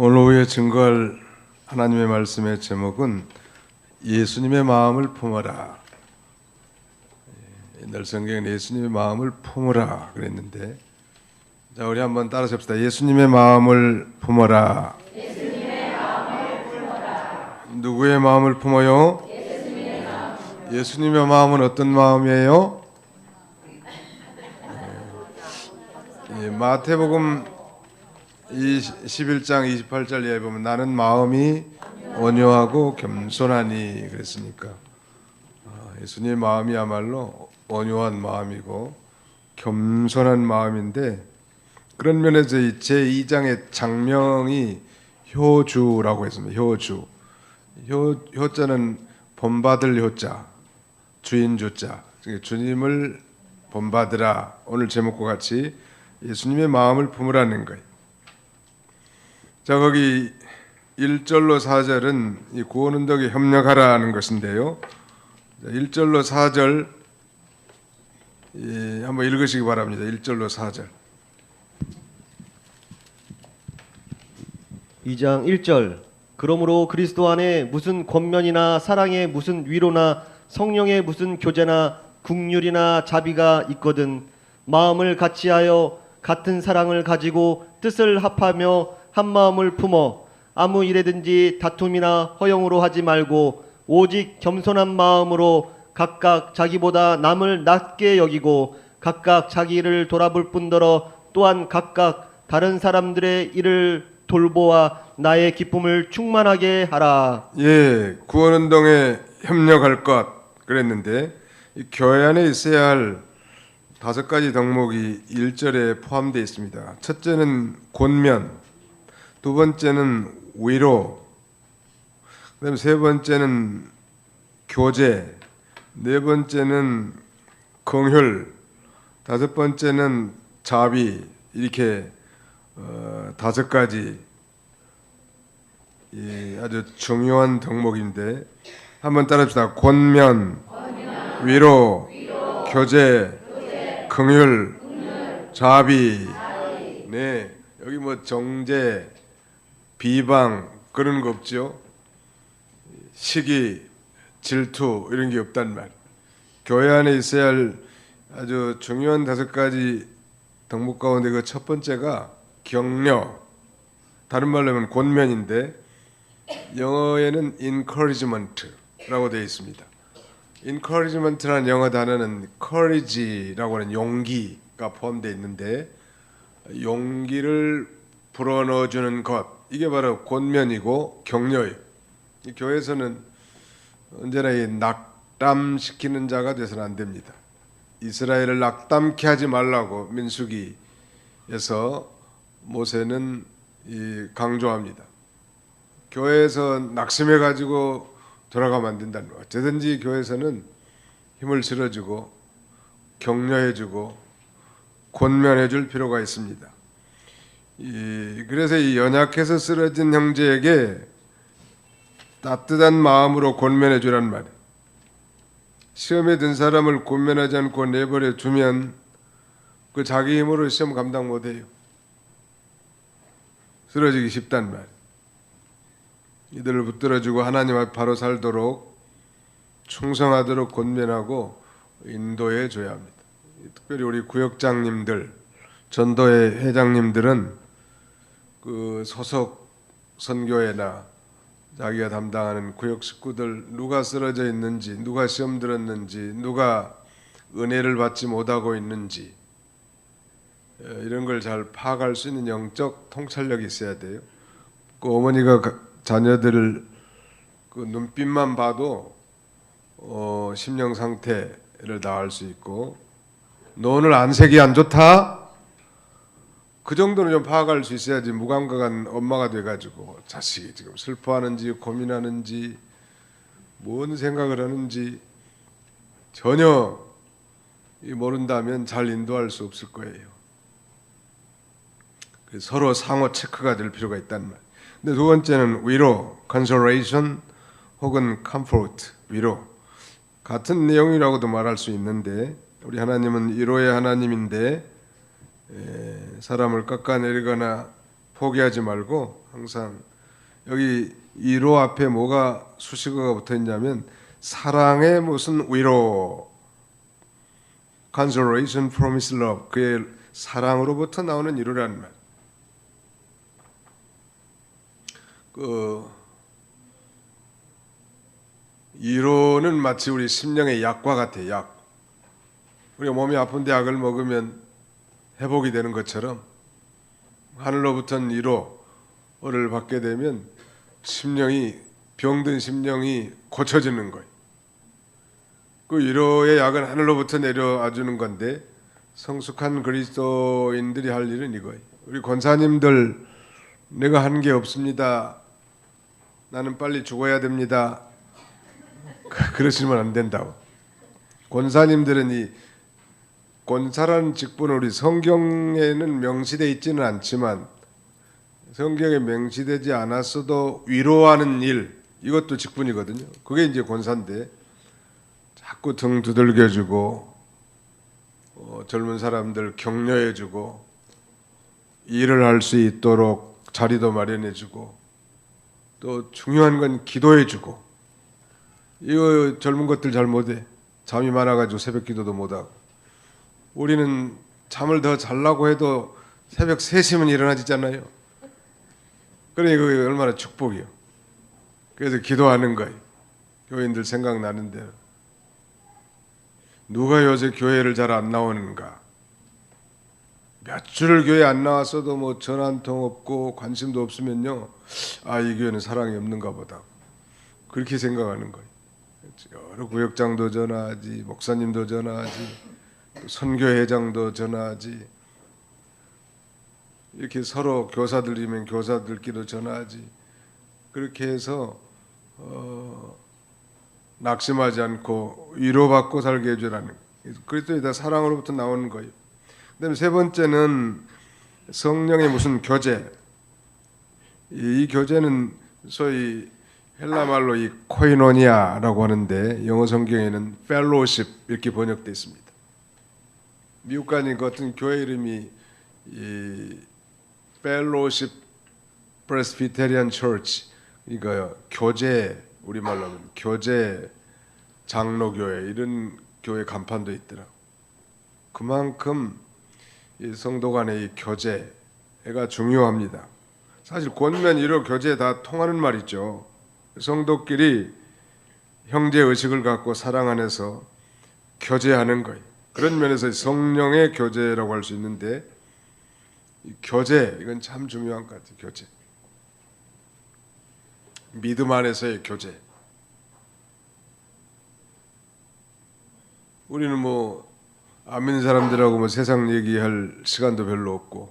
오늘 오후에 증거할 하나님의 말씀의 제목은 예수님의 마음을 품어라. 옛날 성경에 예수님의 마음을 품으라 그랬는데, 자, 우리 한번 따라서 합시다. 예수님의 마음을 품어라. 예수님의 마음을 품어라. 누구의 마음을 품어요? 예수님의 마음. 예수님의 마음은 어떤 마음이에요? 마태복음 11장 28절에 보면 나는 마음이 온유하고 겸손하니 그랬으니까 예수님의 마음이야말로 온유한 마음이고 겸손한 마음인데, 그런 면에서 제2장의 장명이 효주라고 했습니다. 효주. 효자는 본받을 효자, 주인 주자. 주님을 본받으라. 오늘 제목과 같이 예수님의 마음을 품으라는 거예요. 자, 거기 1절로 4절은 이 구원운동에 협력하라는 것인데요. 1절로 4절 한번 읽으시기 바랍니다. 1절로 4절. 2장 1절. 그러므로 그리스도 안에 무슨 권면이나 사랑에 무슨 위로나 성령의 무슨 교제나 긍휼이나 자비가 있거든 마음을 같이하여 같은 사랑을 가지고 뜻을 합하며 한 마음을 품어 아무 일에든지 다툼이나 허영으로 하지 말고 오직 겸손한 마음으로 각각 자기보다 남을 낮게 여기고 각각 자기 일을 돌아볼 뿐더러 또한 각각 다른 사람들의 일을 돌보아 나의 기쁨을 충만하게 하라. 예, 구원운동에 협력할 것 그랬는데, 이 교회 안에 있어야 할 5가지 덕목이 1절에 포함되어 있습니다. 첫째는 권면, 두 번째는 위로, 그다음에 세 번째는 교제, 네 번째는 긍휼, 다섯 번째는 자비. 이렇게 5가지 아주 중요한 덕목인데, 한번 따라합시다. 권면, 위로, 교제, 긍휼, 자비. 네, 여기 뭐 정죄, 비방 그런 거 없죠. 시기, 질투 이런 게 없단 말. 교회 안에 있어야 할 아주 중요한 5가지 덕목 가운데 그 첫 번째가 격려, 다른 말로 하면 권면인데, 영어에는 encouragement라고 되어 있습니다. encouragement라는 영어 단어는 courage라고 하는 용기가 포함되어 있는데, 용기를 불어넣어주는 것, 이게 바로 권면이고 격려예요. 이 교회에서는 언제나 이 낙담시키는 자가 돼서는 안 됩니다. 이스라엘을 낙담케 하지 말라고 민수기에서 모세는 강조합니다. 교회에서 낙심해 가지고 돌아가면 안 된다는 거예요. 어쩌든지 교회에서는 힘을 실어주고 격려해주고 권면해줄 필요가 있습니다. 그래서 이 연약해서 쓰러진 형제에게 따뜻한 마음으로 권면해주란 말이에요. 시험에 든 사람을 권면하지 않고 내버려 두면 그 자기 힘으로 시험 감당 못해요. 쓰러지기 쉽단 말이에요. 이들을 붙들어주고 하나님 앞에 바로 살도록 충성하도록 권면하고 인도해 줘야 합니다. 특별히 우리 구역장님들, 전도회 회장님들은 그 소속 선교회나 자기가 담당하는 구역 식구들 누가 쓰러져 있는지, 누가 시험 들었는지, 누가 은혜를 받지 못하고 있는지, 이런 걸 잘 파악할 수 있는 영적 통찰력이 있어야 돼요. 그 어머니가 자녀들을 그 눈빛만 봐도 심령 상태를 다 알 수 있고, 너 오늘 안색이 안 좋다? 그 정도는 좀 파악할 수 있어야지 무감각한 엄마가 돼가지고 자식이 지금 슬퍼하는지 고민하는지 뭔 생각을 하는지 전혀 모른다면 잘 인도할 수 없을 거예요. 서로 상호 체크가 될 필요가 있단 말이에요. 근데 두 번째는 위로, consolation 혹은 comfort, 위로. 같은 내용이라고도 말할 수 있는데, 우리 하나님은 위로의 하나님인데 사람을 깎아내리거나 포기하지 말고 항상 여기 위로 앞에 뭐가 수식어가 붙어 있냐면 사랑의 무슨 위로, consolation from his love, 그의 사랑으로부터 나오는 위로라는 말. 위로는 마치 우리 심령의 약과 같아. 약. 우리가 몸이 아픈데 약을 먹으면 회복이 되는 것처럼 하늘로부터는 위로를 받게 되면 심령이, 병든 심령이 고쳐지는 거예요. 그 위로의 약은 하늘로부터 내려와 주는 건데 성숙한 그리스도인들이 할 일은 이거예요. 우리 권사님들, 내가 한 게 없습니다, 나는 빨리 죽어야 됩니다, 그러시면 안 된다고. 권사님들은 이 권사라는 직분은 우리 성경에는 명시되어 있지는 않지만 성경에 명시되지 않았어도 위로하는 일, 이것도 직분이거든요. 그게 이제 권사인데 자꾸 등 두들겨주고 젊은 사람들 격려해주고 일을 할 수 있도록 자리도 마련해주고 또 중요한 건 기도해주고. 이거 젊은 것들 잘 못해. 잠이 많아가지고 새벽 기도도 못하고. 우리는 잠을 더 자려고 해도 새벽 3시면 일어나지잖아요. 그러니까 그게 얼마나 축복이요. 그래서 기도하는 거예요. 교인들 생각나는 대로. 누가 요새 교회를 잘 안 나오는가? 몇 주를 교회 안 나왔어도 뭐 전화 한 통 없고 관심도 없으면요, 아, 이 교회는 사랑이 없는가 보다, 그렇게 생각하는 거예요. 여러 구역장도 전화하지, 목사님도 전화하지, 또 선교회장도 전화하지, 이렇게 서로 교사들이면 교사들끼리도 전화하지. 그렇게 해서 낙심하지 않고 위로받고 살게 해주라는 거예요. 그리스도의 사랑으로부터 나오는 거예요. 그다음에 세 번째는 성령의 무슨 교제. 이 교제는 소위 헬라 말로 이 코이노니아라고 하는데 영어 성경에는 펠로십 이렇게 번역되어 있습니다. 미국 가니 같은 교회 이름이 이 펠로십 프레스비테리안 처치, 이거요, 교제, 우리말로 하면 교제 장로교회, 이런 교회 간판도 있더라. 그만큼 이 성도 간의 이 교제가 중요합니다. 사실 권면, 위로, 교제 다 통하는 말이죠. 성도끼리 형제 의식을 갖고 사랑 안에서 교제하는 거예요. 그런 면에서 성령의 교제라고 할 수 있는데, 이 교제, 이건 참 중요한 것 같아요. 교제, 믿음 안에서의 교제. 우리는 뭐 안 믿는 사람들하고 뭐 세상 얘기할 시간도 별로 없고,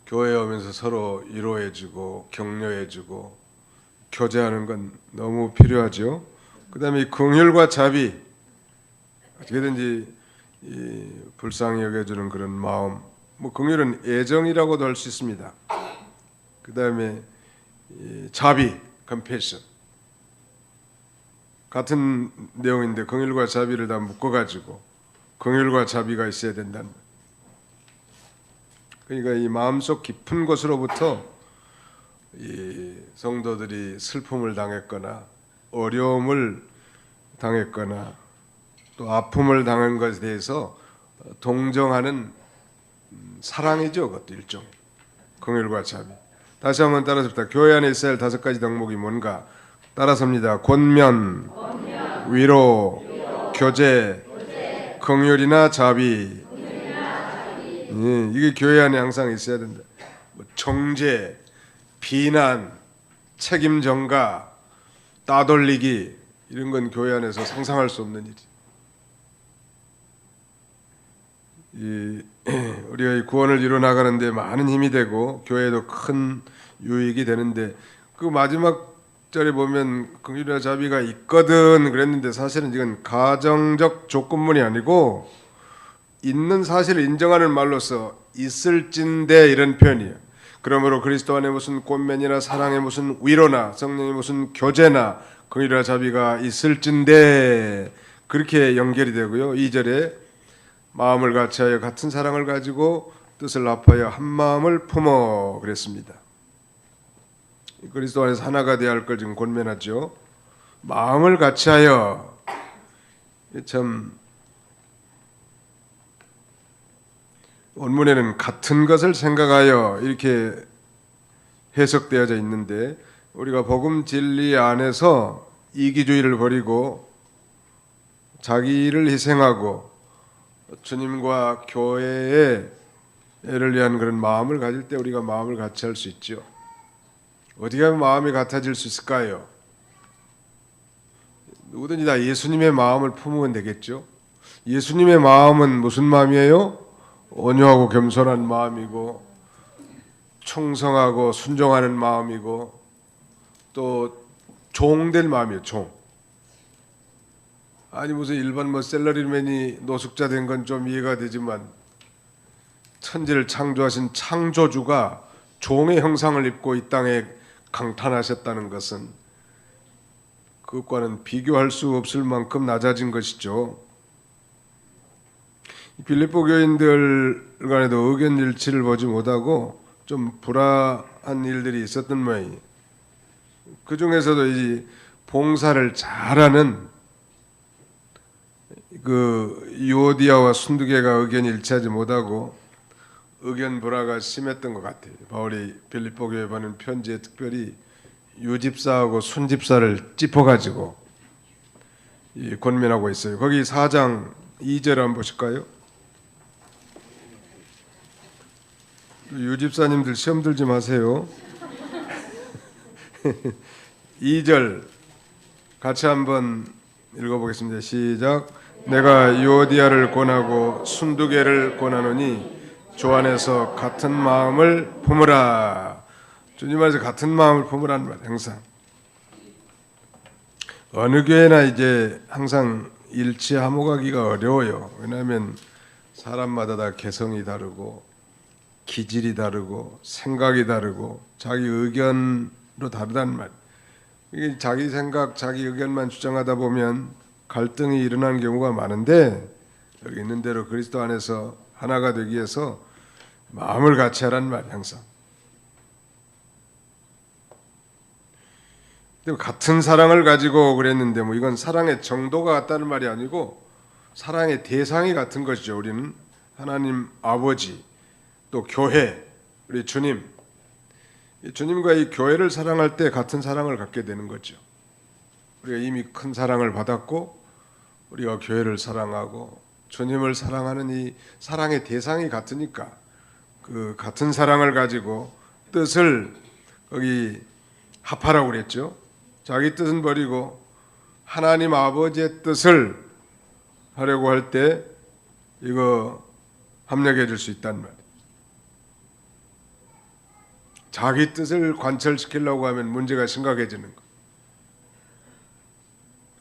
교회에 오면서 서로 위로해주고 격려해주고 교제하는 건 너무 필요하죠. 그 다음에 긍휼과 자비, 어떻게든지 이 불쌍히 여겨주는 그런 마음, 뭐 긍휼은 애정이라고도 할 수 있습니다. 그 다음에 자비, compassion, 같은 내용인데 긍휼과 자비를 다 묶어가지고 긍휼과 자비가 있어야 된다는 거예요. 그러니까 이 마음속 깊은 곳으로부터 이 성도들이 슬픔을 당했거나 어려움을 당했거나 또 아픔을 당한 것에 대해서 동정하는 사랑이죠. 그것도 일종의 긍휼과 자비. 다시 한번 따라서부터 교회 안에 있어야 할 5가지 덕목이 뭔가 따라서입니다. 권면, 위로, 교제, 긍휼이나 자비. 이게 교회 안에 항상 있어야 된다. 뭐 정죄, 비난, 책임 전가, 따돌리기, 이런 건 교회 안에서 상상할 수 없는 일이. 우리가 이 구원을 이뤄 나가는데 많은 힘이 되고 교회에도 큰 유익이 되는데, 그 마지막 절에 보면 긍휼이나 자비가 있거든 그랬는데, 사실은 이건 가정적 조건문이 아니고 있는 사실을 인정하는 말로서 있을진데, 이런 표현이에요. 그러므로 그리스도 안에 무슨 권면이나 사랑의 무슨 위로나 성령의 무슨 교제나 긍휼이나 자비가 있을진데, 그렇게 연결이 되고요. 2절에 마음을 같이하여 같은 사랑을 가지고 뜻을 합하여 한 마음을 품어 그랬습니다. 그리스도 안에서 하나가 되어야 할 걸 지금 권면하죠. 마음을 같이하여. 참 원문에는 같은 것을 생각하여 이렇게 해석되어져 있는데, 우리가 복음 진리 안에서 이기주의를 버리고 자기를 희생하고 주님과 교회의 애를 위한 그런 마음을 가질 때 우리가 마음을 같이 할 수 있죠. 어떻게 하면 마음이 같아질 수 있을까요? 누구든지 다 예수님의 마음을 품으면 되겠죠. 예수님의 마음은 무슨 마음이에요? 온유하고 겸손한 마음이고 충성하고 순종하는 마음이고 또 종될 마음이에요. 종. 아니 무슨 일반 샐러리맨이 노숙자 된 건 좀 이해가 되지만 천지를 창조하신 창조주가 종의 형상을 입고 이 땅에 강탄하셨다는 것은 그것과는 비교할 수 없을 만큼 낮아진 것이죠. 빌립보 교인들 간에도 의견 일치를 보지 못하고 좀 불화한 일들이 있었던 모양이에요. 그 중에서도 이 봉사를 잘하는 그 유오디아와 순두개가 의견이 일치하지 못하고 의견 불화가 심했던 것 같아요. 바울이 빌립보 교회에 보낸 편지에 특별히 유집사하고 순집사를 짚어가지고 권면하고 있어요. 거기 4장 2절 한번 보실까요? 유집사님들 시험 들지 마세요. 2절 같이 한번 읽어보겠습니다. 시작. 내가 유오디아를 권하고 순두개를 권하노니 주 안에서 같은 마음을 품으라. 주님 안에서 같은 마음을 품으라는 말. 항상 어느 교회나 이제 항상 일치 화목하기가 어려워요. 왜냐하면 사람마다 다 개성이 다르고 기질이 다르고 생각이 다르고 자기 의견도 다르단 말. 이게 자기 생각, 자기 의견만 주장하다 보면 갈등이 일어나는 경우가 많은데, 여기 있는 대로 그리스도 안에서 하나가 되기 위해서 마음을 같이 하란 말. 항상 같은 사랑을 가지고 그랬는데 뭐 이건 사랑의 정도가 같다는 말이 아니고 사랑의 대상이 같은 것이죠. 우리는 하나님 아버지, 또 교회, 우리 주님, 주님과 이 교회를 사랑할 때 같은 사랑을 갖게 되는 거죠. 우리가 이미 큰 사랑을 받았고 우리가 교회를 사랑하고 주님을 사랑하는 이 사랑의 대상이 같으니까 그 같은 사랑을 가지고 뜻을 거기 합하라고 그랬죠. 자기 뜻은 버리고 하나님 아버지의 뜻을 하려고 할 때 이거 합력해 줄 수 있단 말이에요. 자기 뜻을 관철시키려고 하면 문제가 심각해지는 거.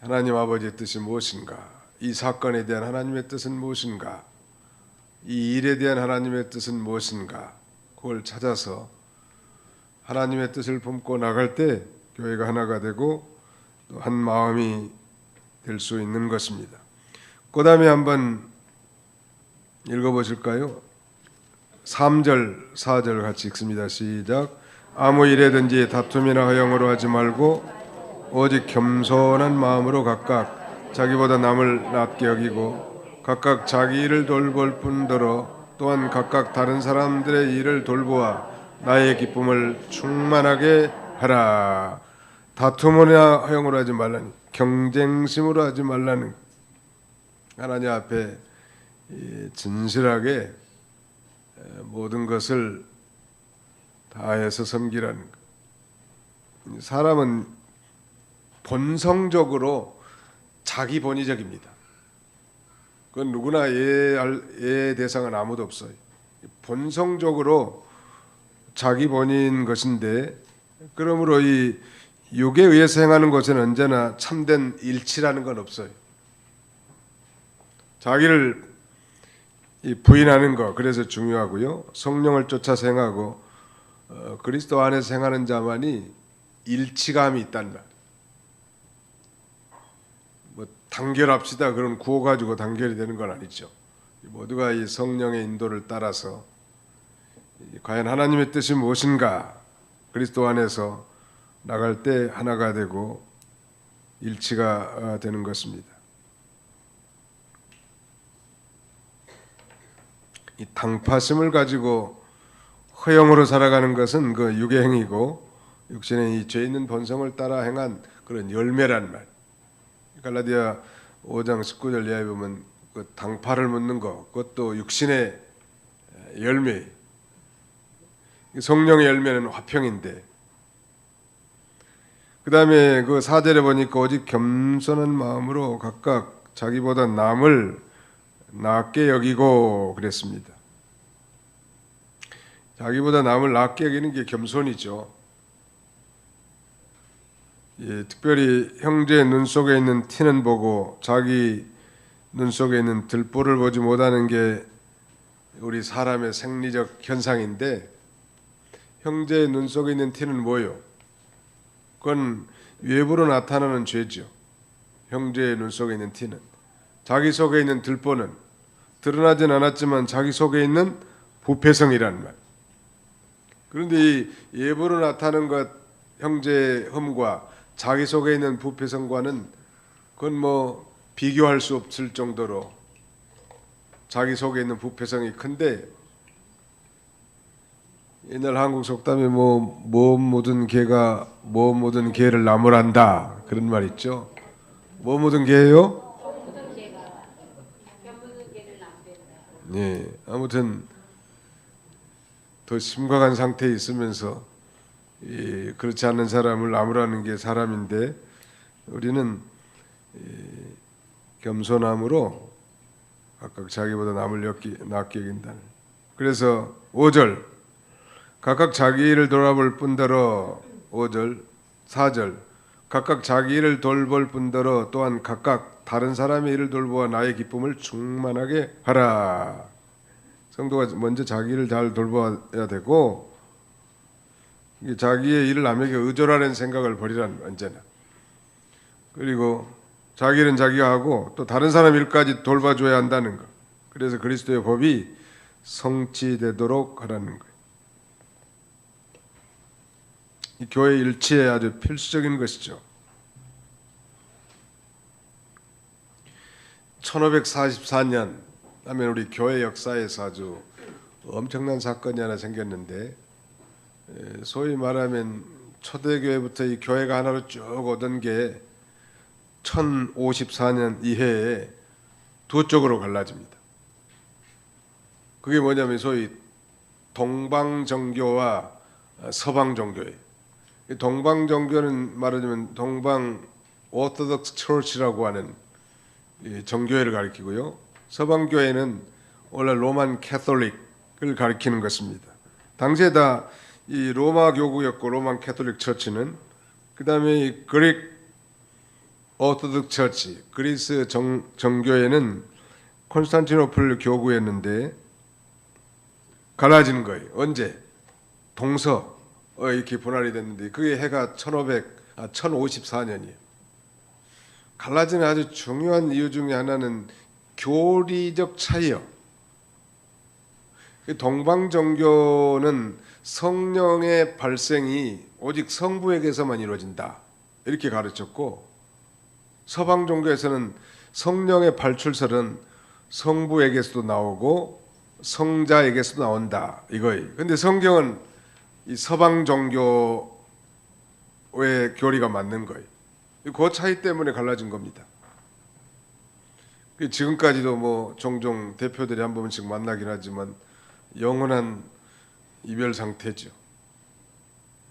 하나님 아버지의 뜻이 무엇인가? 이 사건에 대한 하나님의 뜻은 무엇인가? 이 일에 대한 하나님의 뜻은 무엇인가? 그걸 찾아서 하나님의 뜻을 품고 나갈 때 교회가 하나가 되고 또 한 마음이 될 수 있는 것입니다. 그 다음에 한번 읽어보실까요? 3절, 4절 같이 읽습니다. 시작. 아무 일에든지 다툼이나 허영으로 하지 말고 오직 겸손한 마음으로 각각 자기보다 남을 낮게 여기고 각각 자기 일을 돌볼 뿐더러 또한 각각 다른 사람들의 일을 돌보아 나의 기쁨을 충만하게 하라. 다툼이나 허영으로 하지 말라니, 경쟁심으로 하지 말라는, 하나님 앞에 진실하게 모든 것을 다해서 섬기라는 것. 사람은 본성적으로 자기 본위적입니다. 그건 누구나 이해의 대상은 아무도 없어요. 본성적으로 자기 본인 것인데, 그러므로 이 육에 의해서 행하는 것은 언제나 참된 일치라는 건 없어요. 자기를 부인하는 것, 그래서 중요하고요. 성령을 쫓아서 행하고 그리스도 안에서 행하는 자만이 일치감이 있단 말. 뭐 단결합시다 그런 구호 가지고 단결이 되는 건 아니죠. 모두가 이 성령의 인도를 따라서 과연 하나님의 뜻이 무엇인가? 그리스도 안에서 나갈 때 하나가 되고 일치가 되는 것입니다. 이 당파심을 가지고 허영으로 살아가는 것은 그 육의 행위고 육신의 이 죄 있는 본성을 따라 행한 그런 열매란 말. 갈라디아 5장 19절 이하에 보면 그 당파를 묻는 것, 그것도 육신의 열매. 성령의 열매는 화평인데, 그 다음에 그 4절에 보니까 오직 겸손한 마음으로 각각 자기보다 남을 낮게 여기고 그랬습니다. 자기보다 남을 낮게 여기는 게 겸손이죠. 예, 특별히 형제의 눈 속에 있는 티는 보고 자기 눈 속에 있는 들보를 보지 못하는 게 우리 사람의 생리적 현상인데, 형제의 눈 속에 있는 티는 뭐예요? 그건 외부로 나타나는 죄죠. 형제의 눈 속에 있는 티는. 자기 속에 있는 들보는 드러나진 않았지만 자기 속에 있는 부패성이란 말. 그런데 이 외부로 나타나는 것, 형제의 흠과 자기 속에 있는 부패성과는 그건 뭐 비교할 수 없을 정도로 자기 속에 있는 부패성이 큰데, 옛날 한국 속담에 뭐 묻은 개가 묻은 개를 나무란다 그런 말 있죠. 뭐 묻은 개예요? 네, 아무튼 더 심각한 상태에 있으면서 그렇지 않은 사람을 나무라는 게 사람인데, 우리는 겸손함으로 각각 자기보다 남을 낮게 여긴다는. 그래서 5절 각각 자기 일을 돌아볼 뿐더러, 5절 4절 각각 자기 일을 돌볼 뿐더러 또한 각각 다른 사람의 일을 돌보아 나의 기쁨을 충만하게 하라. 성도가 먼저 자기 일을 잘 돌봐야 되고, 자기의 일을 남에게 의존하는 생각을 버리란, 언제나. 그리고 자기 일은 자기가 하고 또 다른 사람 일까지 돌봐줘야 한다는 것. 그래서 그리스도의 법이 성취되도록 하라는 거예요. 이 교회 일치에 아주 필수적인 것이죠. 1544년 하면 우리 교회 역사에서 아주 엄청난 사건이 하나 생겼는데, 소위 말하면 초대교회부터 이 교회가 하나로 쭉 오던 게 1054년 이해에 두 쪽으로 갈라집니다. 그게 뭐냐면 소위 동방정교와 서방정교예요. 동방정교는 말하자면 동방 오토독스 처치라고 하는 정교회를 가리키고요. 서방교회는 원래 로만 캐톨릭을 가리키는 것입니다. 당시에 다 이 로마 교구였고, 로만 캐톨릭 처치는, 그 다음에 이 그릭 오토독스 처치, 그리스 정교회는 콘스탄티노플 교구였는데 갈라지는 거예요. 언제? 동서 이렇게 분할이 됐는데, 그게 해가 1054년이에요. 갈라지는 아주 중요한 이유 중에 하나는 교리적 차이요. 동방정교는 성령의 발생이 오직 성부에게서만 이루어진다 이렇게 가르쳤고, 서방종교에서는 성령의 발출설은 성부에게서도 나오고 성자에게서도 나온다 이거예요. 근데 성경은 이 서방종교의 교리가 맞는 거예요. 그 차이 때문에 갈라진 겁니다. 지금까지도 뭐 종종 대표들이 한 번씩 만나긴 하지만 영원한 이별 상태죠.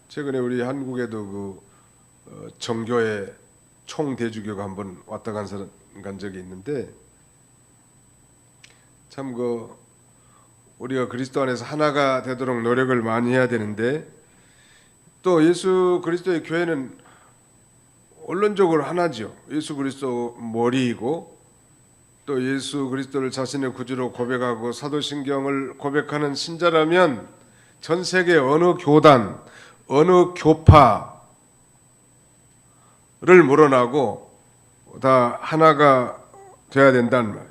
최근에 우리 한국에도 그 정교회 총대주교가 한번 왔다 간 적이 있는데, 참 그 우리가 그리스도 안에서 하나가 되도록 노력을 많이 해야 되는데, 또 예수 그리스도의 교회는 원론적으로 하나죠. 예수 그리스도 머리이고, 또 예수 그리스도를 자신의 구주로 고백하고 사도신경을 고백하는 신자라면 전 세계 어느 교단, 어느 교파를 물어나고 다 하나가 돼야 된다는 말.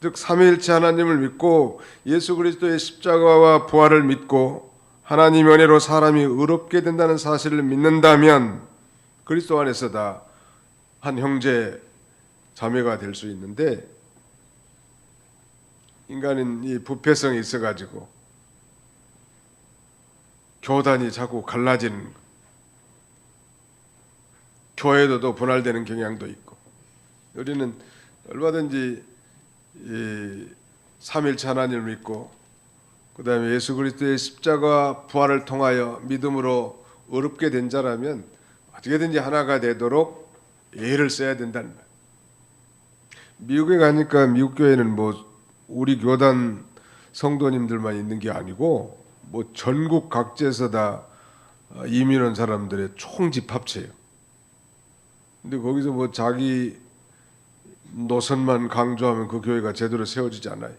즉 삼위일체 하나님을 믿고 예수 그리스도의 십자가와 부활을 믿고 하나님 은혜로 사람이 의롭게 된다는 사실을 믿는다면 그리스도 안에서 다 한 형제 자매가 될 수 있는데, 인간은 이 부패성이 있어가지고 교단이 자꾸 갈라지는, 교회도 또 분할되는 경향도 있고, 우리는 얼마든지 이 삼일체 하나님을 믿고 그 다음에 예수 그리스도의 십자가 부활을 통하여 믿음으로 의롭게 된 자라면 어떻게든지 하나가 되도록 애를 써야 된다는 말. 미국에 가니까 미국 교회는 뭐 우리 교단 성도님들만 있는 게 아니고 뭐 전국 각지에서 다 이민 온 사람들의 총집합체예요. 근데 거기서 뭐 자기 노선만 강조하면 그 교회가 제대로 세워지지 않아요.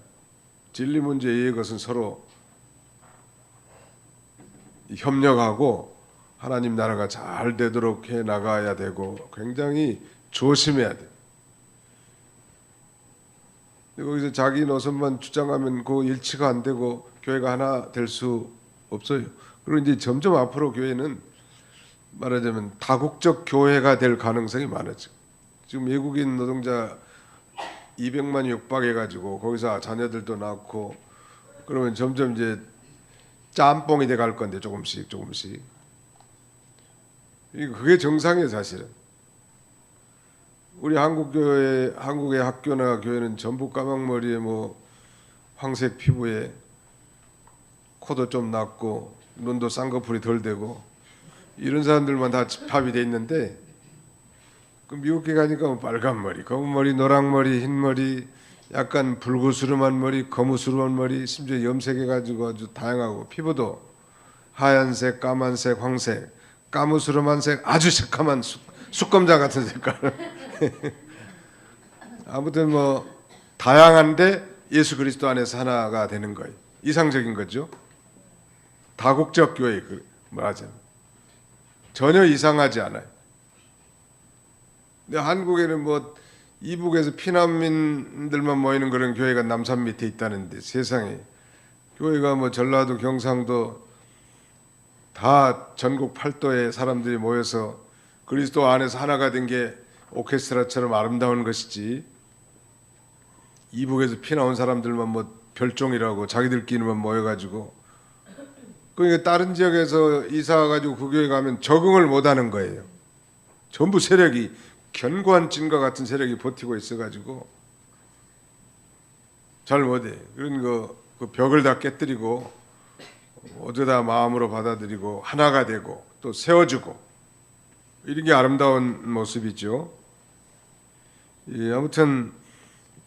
진리 문제의 것은 서로 협력하고 하나님 나라가 잘 되도록 해 나가야 되고 굉장히 조심해야 돼요. 거기서 자기 노선만 주장하면 그 일치가 안 되고 교회가 하나 될 수 없어요. 그리고 이제 점점 앞으로 교회는 말하자면 다국적 교회가 될 가능성이 많아져. 지금 외국인 노동자 200만이 육박해가지고 거기서 자녀들도 낳고 그러면 점점 이제 짬뽕이 돼 갈 건데 조금씩. 그게 정상이에요 사실은. 우리 한국의 학교나 교회는 전부 까망머리에 뭐 황색 피부에 코도 좀 낮고 눈도 쌍꺼풀이 덜 되고 이런 사람들만 다 집합이 돼 있는데, 그 미국에 가니까 뭐 빨간 머리, 검은 머리, 노랑 머리, 흰 머리, 약간 붉으스름한 머리, 거무스름한 머리, 심지어 염색해가지고 아주 다양하고 피부도 하얀색, 까만색, 황색, 까무스름한 색, 아주 새카만 숯검자 같은 색깔. 아무튼 뭐 다양한데 예수 그리스도 안에서 하나가 되는 거예요. 이상적인 거죠. 다국적 교회 말하자면 전혀 이상하지 않아요. 근데 한국에는 뭐 이북에서 피난민들만 모이는 그런 교회가 남산 밑에 있다는데, 세상에 교회가 뭐 전라도, 경상도 다 전국 팔도의 사람들이 모여서 그리스도 안에서 하나가 된 게 오케스트라처럼 아름다운 것이지, 이북에서 피나온 사람들만 뭐 별종이라고 자기들끼리만 모여가지고, 그러니까 다른 지역에서 이사 가지고 그 교회 가면 적응을 못하는 거예요. 전부 세력이 견고한 찐과 같은 세력이 버티고 있어가지고 잘 못해. 그런 그 벽을 다 깨뜨리고 어쩌다 마음으로 받아들이고 하나가 되고 또 세워주고, 이런 게 아름다운 모습이죠. 아무튼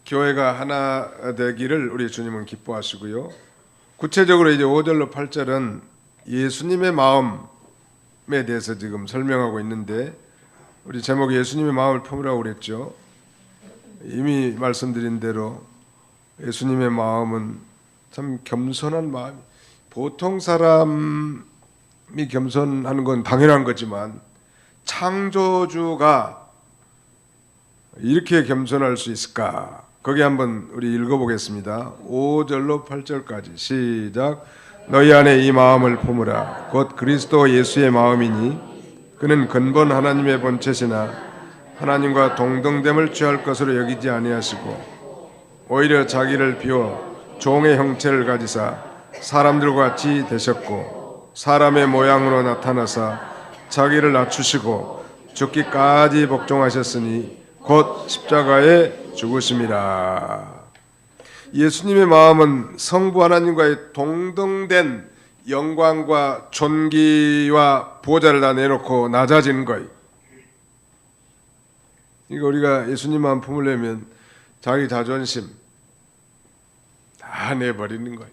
교회가 하나 되기를 우리 주님은 기뻐하시고요. 구체적으로 이제 5절로 8절은 예수님의 마음에 대해서 지금 설명하고 있는데, 우리 제목이 예수님의 마음을 품으라고 그랬죠. 이미 말씀드린 대로 예수님의 마음은 참 겸손한 마음. 보통 사람이 겸손하는 건 당연한 거지만 창조주가 이렇게 겸손할 수 있을까? 거기 한번 우리 읽어보겠습니다. 5절로 8절까지 시작. 너희 안에 이 마음을 품으라. 곧 그리스도 예수의 마음이니 그는 근본 하나님의 본체시나 하나님과 동등됨을 취할 것으로 여기지 아니하시고 오히려 자기를 비워 종의 형체를 가지사 사람들과 같이 되셨고 사람의 모양으로 나타나사 자기를 낮추시고 죽기까지 복종하셨으니 곧 십자가에 죽으심이라. 예수님의 마음은 성부 하나님과의 동등된 영광과 존귀와 보좌를 다 내놓고 낮아지는 거예요. 이거 우리가 예수님 마음 품으려면 자기 자존심 다 내버리는 거예요.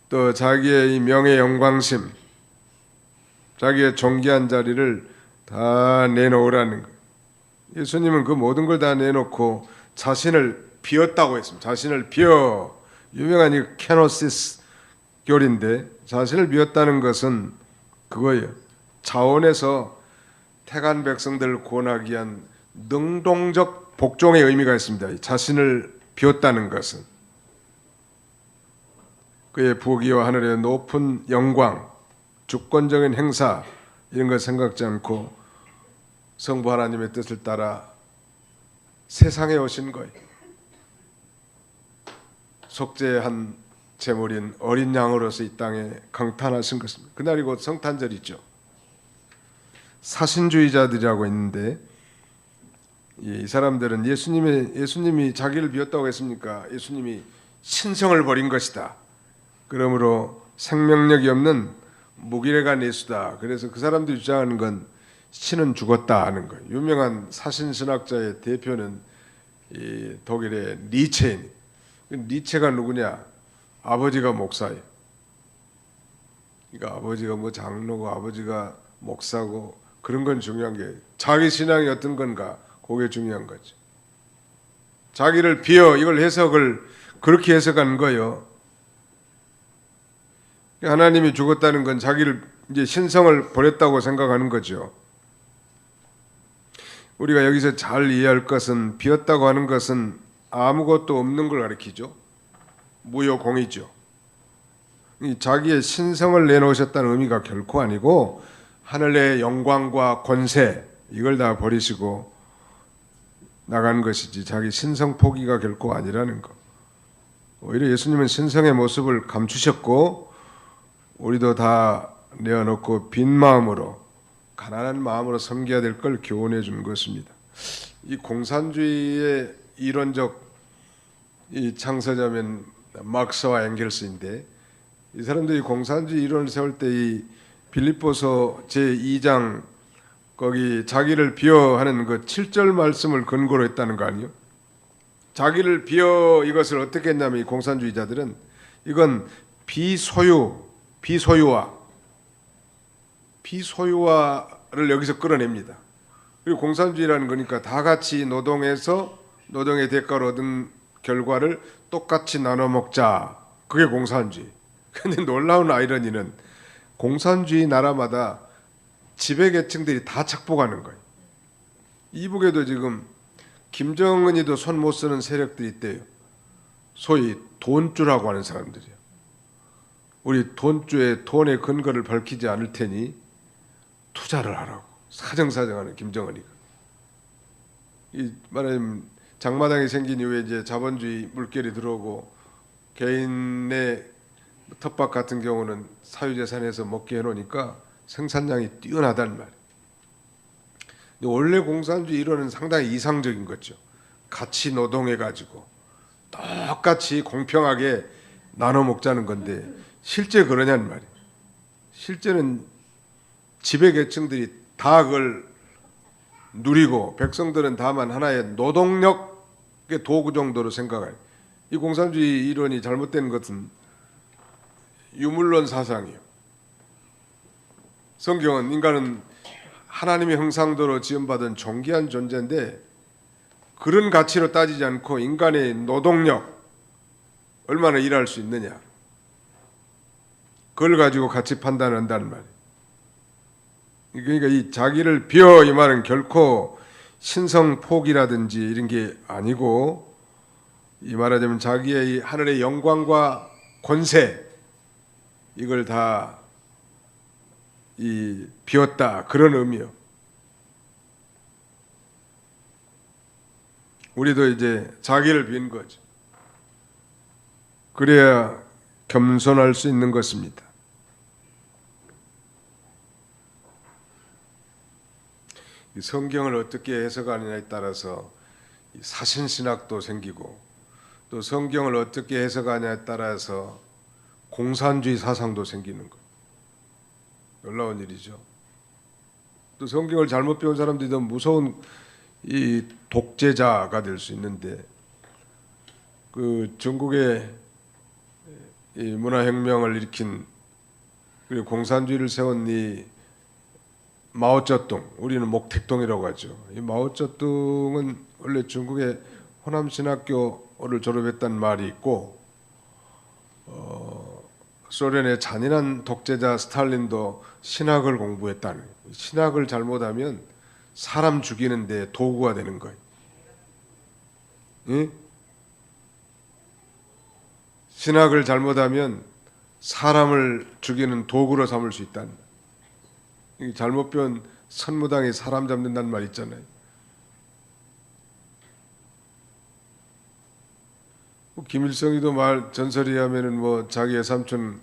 또 자기의 이 명예 영광심, 자기의 존귀한 자리를 다 내놓으라는 거예요. 예수님은 그 모든 걸 다 내놓고 자신을 비웠다고 했습니다. 자신을 비워. 유명한 이 케노시스 교리인데, 자신을 비웠다는 것은 그거예요. 자원에서 택한 백성들을 구원하기 위한 능동적 복종의 의미가 있습니다. 자신을 비웠다는 것은 그의 부귀와 하늘의 높은 영광, 주권적인 행사 이런 걸 생각지 않고 성부 하나님의 뜻을 따라 세상에 오신 거예요. 속죄한 제물인 어린 양으로서 이 땅에 강탄하신 것입니다. 그날이 곧 성탄절이죠. 사신주의자들이라고 있는데 이 사람들은 예수님이 자기를 비웠다고 했습니까? 예수님이 신성을 버린 것이다. 그러므로 생명력이 없는 무기력한 예수다. 그래서 그 사람들이 주장하는 건 신은 죽었다 하는 거예요. 유명한 사신신학자의 대표는 이 독일의 니체입니다. 니체가 누구냐? 아버지가 목사예요. 그러니까 아버지가 뭐 장로고 아버지가 목사고 그런 건 중요한 게 자기 신앙이 어떤 건가 그게 중요한 거죠. 자기를 비워 이걸 해석을 그렇게 해석하는 거예요. 하나님이 죽었다는 건 자기를 이제 신성을 버렸다고 생각하는 거죠. 우리가 여기서 잘 이해할 것은 비었다고 하는 것은 아무것도 없는 걸 가리키죠. 무효공이죠. 자기의 신성을 내놓으셨다는 의미가 결코 아니고 하늘의 영광과 권세 이걸 다 버리시고 나간 것이지 자기 신성 포기가 결코 아니라는 거. 오히려 예수님은 신성의 모습을 감추셨고 우리도 다 내어놓고 빈 마음으로 가난한 마음으로 섬겨야 될 걸 교훈해 준 것입니다. 이 공산주의의 이론적 이 창서자면 막스와 엥겔스인데 이 사람들이 공산주의 이론을 세울 때 이 빌립보서 제2장 거기 자기를 비워하는 그 7절 말씀을 근거로 했다는 거 아니에요? 자기를 비워 이것을 어떻게 했냐면 이 공산주의자들은 이건 비소유화를 여기서 끌어냅니다. 그리고 공산주의라는 거니까 다 같이 노동해서 노동의 대가로 얻은 결과를 똑같이 나눠 먹자. 그게 공산주의. 근데 놀라운 아이러니는 공산주의 나라마다 지배계층들이 다 착복하는 거예요. 이북에도 지금 김정은이도 손 못 쓰는 세력들이 있대요. 소위 돈주라고 하는 사람들이요. 우리 돈주의 돈의 근거를 밝히지 않을 테니 투자를 하라고 사정사정하는 김정은이가. 이 말하자면 장마당이 생긴 이후에 이제 자본주의 물결이 들어오고 개인의 텃밭 같은 경우는 사유재산에서 먹게 해놓으니까 생산량이 뛰어나단 말이에요. 원래 공산주의 이론은 상당히 이상적인 거죠. 같이 노동해가지고 똑같이 공평하게 나눠 먹자는 건데 실제 그러냐는 말이에요. 실제는 지배계층들이 다 그걸 누리고 백성들은 다만 하나의 노동력의 도구 정도로 생각해요. 이 공산주의 이론이 잘못된 것은 유물론 사상이에요. 성경은 인간은 하나님의 형상대로 지음받은 존귀한 존재인데 그런 가치로 따지지 않고 인간의 노동력 얼마나 일할 수 있느냐 그걸 가지고 가치 판단한다는 말이에요. 그러니까 이 자기를 비워 이 말은 결코 신성 포기라든지 이런 게 아니고 이 말하자면 자기의 이 하늘의 영광과 권세 이걸 다 이 비웠다 그런 의미요. 우리도 이제 자기를 빈 거죠. 그래야 겸손할 수 있는 것입니다. 이 성경을 어떻게 해석하느냐에 따라서 사신신학도 생기고 또 성경을 어떻게 해석하냐에 따라서 공산주의 사상도 생기는 거예요. 놀라운 일이죠. 또 성경을 잘못 배운 사람들이 더 무서운 이 독재자가 될 수 있는데 그 중국의 이 문화혁명을 일으킨 그리고 공산주의를 세운 이 마오쩌둥, 우리는 목택동이라고 하죠. 이 마오쩌둥은 원래 중국의 호남신학교를 졸업했다는 말이 있고 소련의 잔인한 독재자 스탈린도 신학을 공부했다는, 신학을 잘못하면 사람 죽이는데 도구가 되는 거예요. 예? 신학을 잘못하면 사람을 죽이는 도구로 삼을 수 있다는 거예요. 잘못 배운 선무당이 사람 잡는다는 말 있잖아요. 김일성이도 말 전설에 하면은 뭐 자기의 삼촌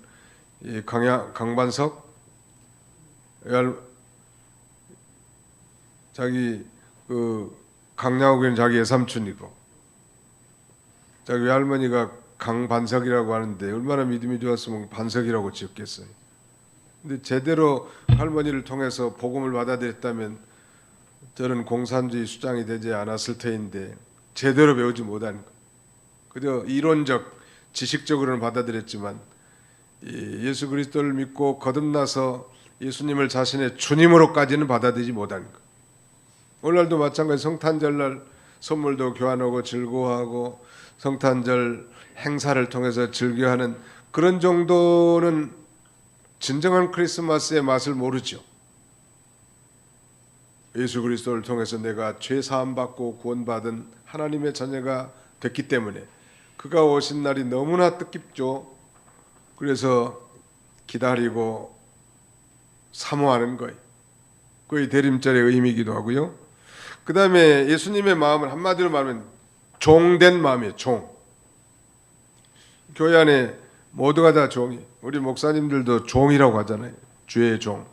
강반석 자기 그 강양욱은 자기의 삼촌이고 자기 외할머니가 강반석이라고 하는데 얼마나 믿음이 좋았으면 반석이라고 지었겠어요. 근데 제대로 할머니를 통해서 복음을 받아들였다면 저는 공산주의 수장이 되지 않았을 터인데 제대로 배우지 못한 거. 그저 이론적 지식적으로는 받아들였지만 예수 그리스도를 믿고 거듭나서 예수님을 자신의 주님으로까지는 받아들이지 못한 거. 오늘날도 마찬가지 성탄절날 선물도 교환하고 즐거워하고 성탄절 행사를 통해서 즐겨하는 그런 정도는 진정한 크리스마스의 맛을 모르죠. 예수 그리스도를 통해서 내가 죄 사함 받고 구원받은 하나님의 자녀가 됐기 때문에 그가 오신 날이 너무나 뜻깊죠. 그래서 기다리고 사모하는 거예요. 그의 대림절의 의미이기도 하고요. 그 다음에 예수님의 마음은 한마디로 말하면 종된 마음이에요. 종. 교회 안에 모두가 다 종이. 우리 목사님들도 종이라고 하잖아요. 주의 종.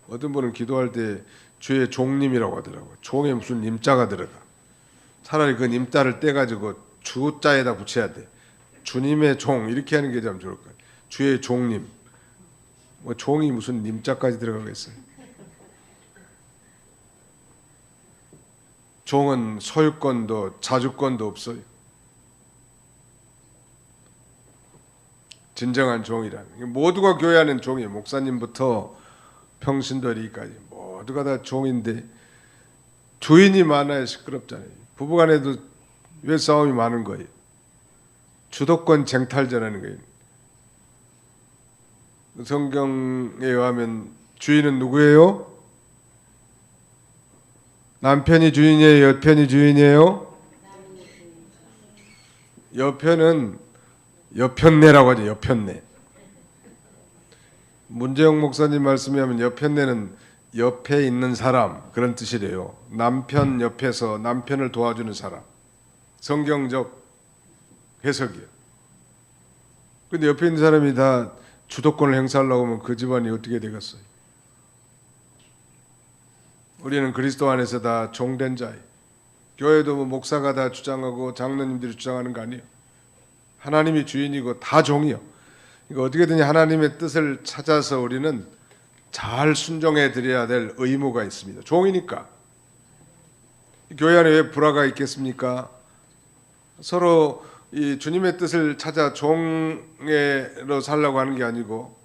어떤 분은 기도할 때 주의 종님이라고 하더라고요. 종에 무슨 님자가 들어가. 차라리 그 님자를 떼가지고 주자에다 붙여야 돼. 주님의 종 이렇게 하는 게 참 좋을 거예요. 주의 종님. 뭐 종이 무슨 님자까지 들어가겠어요. 종은 소유권도 자주권도 없어요. 진정한 종이라는 모두가 교회 안은 종이에요. 목사님부터 평신도리까지 모두가 다 종인데 주인이 많아야 시끄럽잖아요. 부부간에도 왜 싸움이 많은 거예요? 주도권 쟁탈전하는 거예요. 성경에 의하면 주인은 누구예요? 남편이 주인이에요? 여편이 주인이에요? 여편은 여편네라고 하죠. 여편네. 문재영 목사님 말씀에 하면 여편네는 옆에 있는 사람 그런 뜻이래요. 남편 옆에서 남편을 도와주는 사람. 성경적 해석이에요. 근데 옆에 있는 사람이 다 주도권을 행사하려고 하면 그 집안이 어떻게 되겠어요? 우리는 그리스도 안에서 다 종된 자예요. 교회도 뭐 목사가 다 주장하고 장로님들이 주장하는 거 아니에요. 하나님이 주인이고 다 종이요. 그러니까 어떻게든 하나님의 뜻을 찾아서 우리는 잘 순종해 드려야 될 의무가 있습니다. 종이니까. 교회 안에 왜 불화가 있겠습니까? 서로 이 주님의 뜻을 찾아 종으로 살려고 하는 게 아니고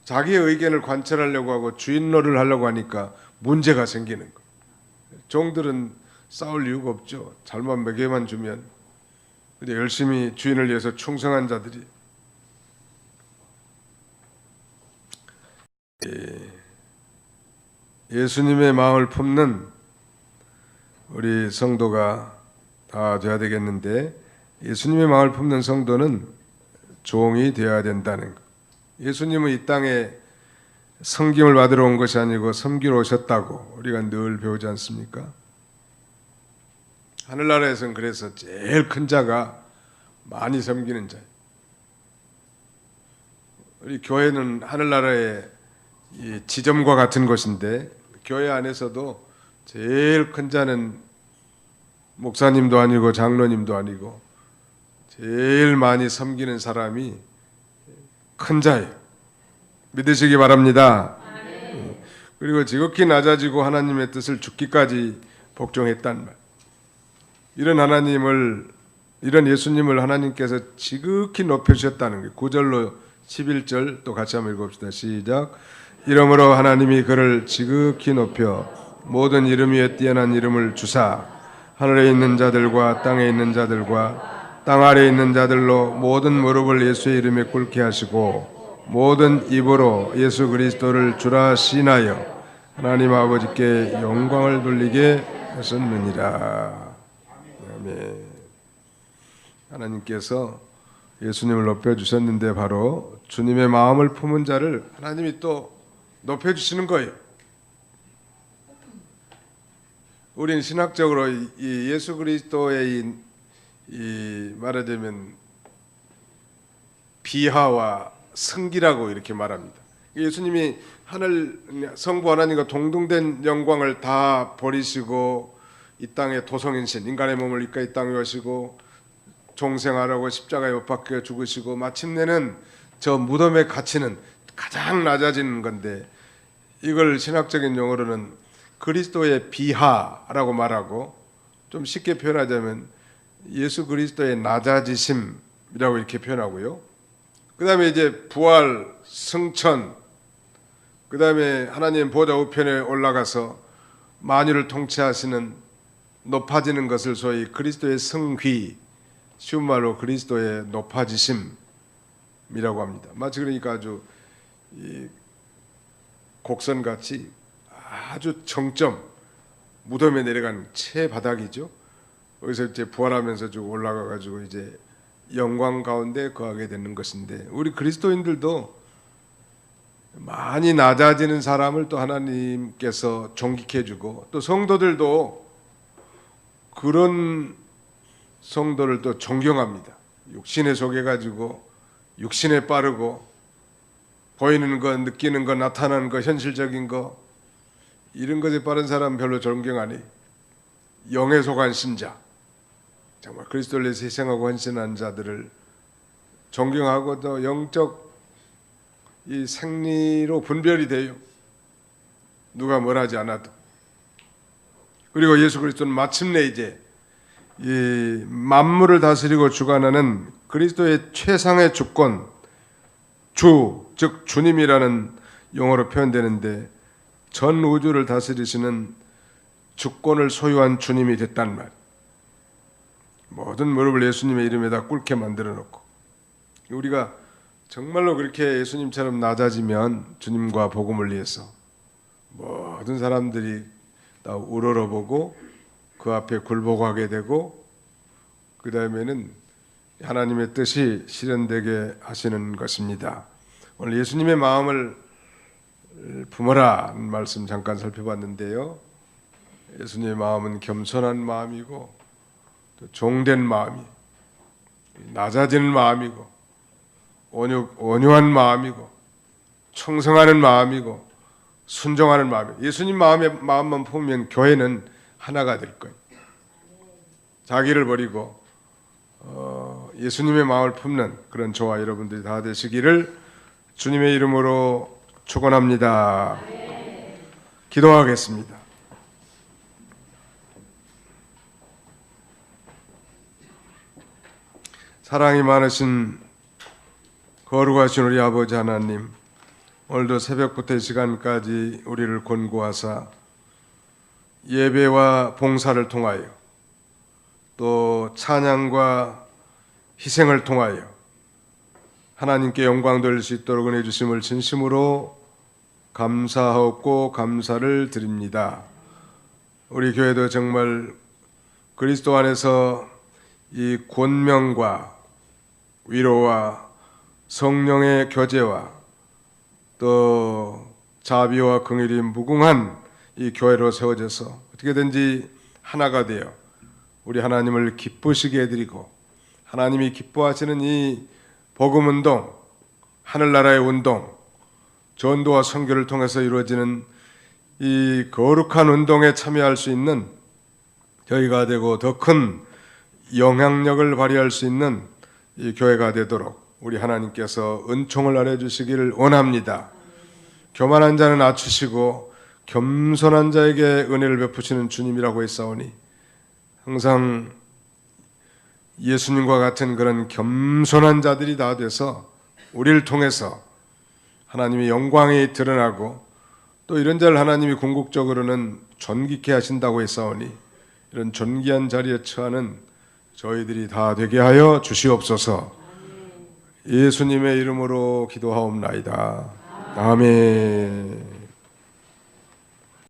자기의 의견을 관철하려고 하고 주인노를 하려고 하니까 문제가 생기는 거예요. 종들은 싸울 이유가 없죠. 잘못 먹여만 주면. 근데 열심히 주인을 위해서 충성한 자들이 예수님의 마음을 품는 우리 성도가 다 돼야 되겠는데 예수님의 마음을 품는 성도는 종이 되어야 된다는 것. 예수님은 이 땅에 섬김을 받으러 온 것이 아니고 섬기러 오셨다고 우리가 늘 배우지 않습니까? 하늘나라에서는 그래서 제일 큰 자가 많이 섬기는 자예요. 우리 교회는 하늘나라의 이 지점과 같은 곳인데 교회 안에서도 제일 큰 자는 목사님도 아니고 장로님도 아니고 제일 많이 섬기는 사람이 큰 자예요. 믿으시기 바랍니다. 그리고 지극히 낮아지고 하나님의 뜻을 죽기까지 복종했단 말. 이런 예수님을 하나님께서 지극히 높여주셨다는 거예요. 9절로 11절 또 같이 한번 읽읍시다. 시작. 이러므로 하나님이 그를 지극히 높여 모든 이름 위에 뛰어난 이름을 주사 하늘에 있는 자들과 땅에 있는 자들과 땅 아래에 있는 자들로 모든 무릎을 예수의 이름에 꿇게 하시고 모든 입으로 예수 그리스도를 주라 시인하여 하나님 아버지께 영광을 돌리게 하셨느니라. 아멘. 하나님께서 예수님을 높여주셨는데 바로 주님의 마음을 품은 자를 하나님이 또 높여주시는 거예요. 우리는 신학적으로 이 예수 그리스도의 이 말하자면 비하와 승기라고 이렇게 말합니다. 예수님이 하늘 성부 하나님과 동등된 영광을 다 버리시고 이 땅에 도성인신 인간의 몸을 입고 이 땅에 오시고 종생하라고 십자가에 못 박혀 죽으시고 마침내는 저 무덤에 갇히는 가장 낮아지는 건데 이걸 신학적인 용어로는 그리스도의 비하라고 말하고 좀 쉽게 표현하자면 예수 그리스도의 낮아지심이라고 이렇게 표현하고요. 그 다음에 이제 부활, 승천, 그 다음에 하나님 보좌 우편에 올라가서 만유를 통치하시는 높아지는 것을 소위 그리스도의 승귀, 쉬운 말로 그리스도의 높아지심이라고 합니다. 마치 그러니까 아주 이 곡선같이 아주 정점 무덤에 내려간 채바닥이죠. 거기서 이제 부활하면서 쭉 올라가 가지고 이제 영광 가운데 거하게 되는 것인데 우리 그리스도인들도 많이 낮아지는 사람을 또 하나님께서 존귀케 해주고 또 성도들도 그런 성도를 또 존경합니다. 육신에 속해가지고 육신에 빠르고 보이는 것, 느끼는 것, 나타나는 것, 현실적인 것 이런 것에 빠른 사람 별로 존경하니 영에 속한 신자 정말 그리스도를 위해서 희생하고 헌신한 자들을 존경하고 또 영적 이 생리로 분별이 돼요. 누가 뭘 하지 않아도. 그리고 예수 그리스도는 마침내 이제 이 만물을 다스리고 주관하는 그리스도의 최상의 주권, 주, 즉 주님이라는 용어로 표현되는데 전 우주를 다스리시는 주권을 소유한 주님이 됐단 말. 모든 무릎을 예수님의 이름에다 꿇게 만들어 놓고 우리가 정말로 그렇게 예수님처럼 낮아지면 주님과 복음을 위해서 모든 사람들이 다 우러러보고 그 앞에 굴복하게 되고 그 다음에는 하나님의 뜻이 실현되게 하시는 것입니다. 오늘 예수님의 마음을 품어라 말씀 잠깐 살펴봤는데요. 예수님의 마음은 겸손한 마음이고 또 종된 마음이 낮아지는 마음이고 온유한 마음이고 충성하는 마음이고 순종하는 마음이고 예수님 마음만 품으면 교회는 하나가 될 거예요. 자기를 버리고 예수님의 마음을 품는 그런 저와 여러분들이 다 되시기를 주님의 이름으로 축원합니다. 기도하겠습니다. 사랑이 많으신 거룩하신 우리 아버지 하나님, 오늘도 새벽부터 이 시간까지 우리를 권고하사 예배와 봉사를 통하여 또 찬양과 희생을 통하여 하나님께 영광 돌릴 수 있도록 은혜 주심을 진심으로 감사하고 감사를 드립니다. 우리 교회도 정말 그리스도 안에서 이 권명과 위로와 성령의 교제와 또 자비와 긍휼이 무궁한 이 교회로 세워져서 어떻게든지 하나가 되어 우리 하나님을 기쁘시게 해드리고 하나님이 기뻐하시는 이 복음운동, 하늘나라의 운동, 전도와 선교를 통해서 이루어지는 이 거룩한 운동에 참여할 수 있는 저희가 되고 더 큰 영향력을 발휘할 수 있는 이 교회가 되도록 우리 하나님께서 은총을 아뢰주시기를 원합니다. 교만한 자는 낮추시고 겸손한 자에게 은혜를 베푸시는 주님이라고 했사오니 항상 예수님과 같은 그런 겸손한 자들이 다 돼서 우리를 통해서 하나님의 영광이 드러나고 또 이런 자를 하나님이 궁극적으로는 존귀케 하신다고 했사오니 이런 존귀한 자리에 처하는 저희들이 다 되게 하여 주시옵소서. 예수님의 이름으로 기도하옵나이다. 아멘.